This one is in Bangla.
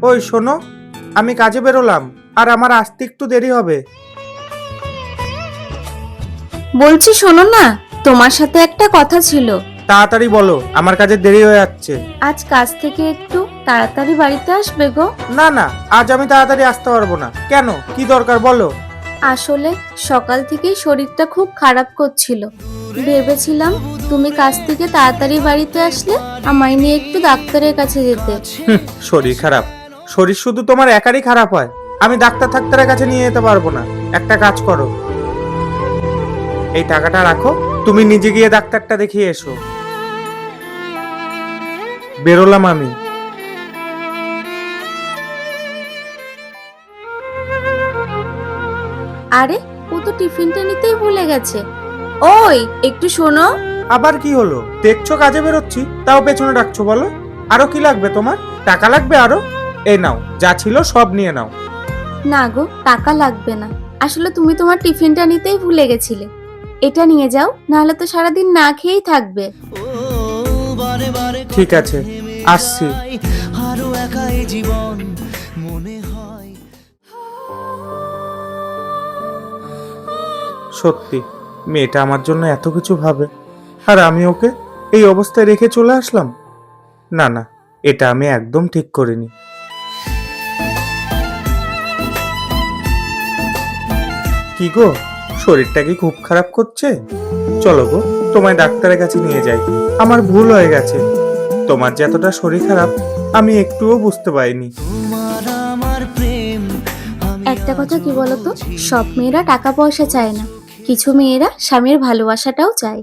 ওই শোনো, আমি কাজে বেরোলাম, আর আমার আসতে একটু দেরি হবে। বলছি শোনো না, তোমার সাথে একটা কথা ছিল। তাড়াতাড়ি বলো, আমার কাজে দেরি হয়ে যাচ্ছে। আজ কাজ থেকে একটু তাড়াতাড়ি বাড়িতে আসবে গো। না না, আজ আমি তাড়াতাড়ি আসতে পারবো না। কেন, কি দরকার বলো? আসলে সকাল থেকেই শরীরটা খুব খারাপ করছিল। ভেবেছিলাম তুমি কাজ থেকে তাড়াতাড়ি বাড়িতে আসলে আমায় নিয়ে একটু ডাক্তারের কাছে যেতে। শরীর খারাপ? শরীর শুধু তোমার একারই খারাপ হয়? আমি ডাক্তারের কাছে নিয়ে যেতে পারবো না। একটা কাজ করো, এই টাকাটা রাখো, তুমি নিজে গিয়ে ডাক্তারটা দেখিয়ে এসো। বেরোলাম আমি। আরে, ও তো টিফিনটা নিতেই ভুলে গেছে। ওই একটু শোনো। আবার কি হলো? দেখছো কাজে বেরোচ্ছি, তাও পেছনে ডাকছো? বলো, আরো কি লাগবে তোমার? টাকা লাগবে আরো? এই নাও, যা ছিল সব নিয়ে নাও। না গো, টাকা লাগবে না। আসলে তুমি তোমার টিফিনটা নিতেই ভুলে গেছিলে। এটা নিয়ে যাও, নাহলে তো সারাদিন না খেয়েই থাকবে। ঠিক আছে, আসছি। আরো একাই জীবন মনে হয়। সত্যি, মেয়েটা আমার জন্য এত কিছু ভাবে, আর আমি ওকে এই অবস্থায় রেখে চলে আসলাম। না না, এটা আমি একদম ঠিক করিনি। কি গো, শরীরটা কি খুব খারাপ করছে? চলো গো, তোমায় ডাক্তারের কাছে নিয়ে যাই। আমার ভুল হয়ে গেছে। তোমার যে এতটা শরীর খারাপ আমি একটুও বুঝতে পারিনি। তোমার আমার প্রেম একটা কথা কি বলতো, সব মেয়েরা টাকা পয়সা চায় না, কিছু মেয়েরা স্বামীর ভালোবাসাটাও চায়।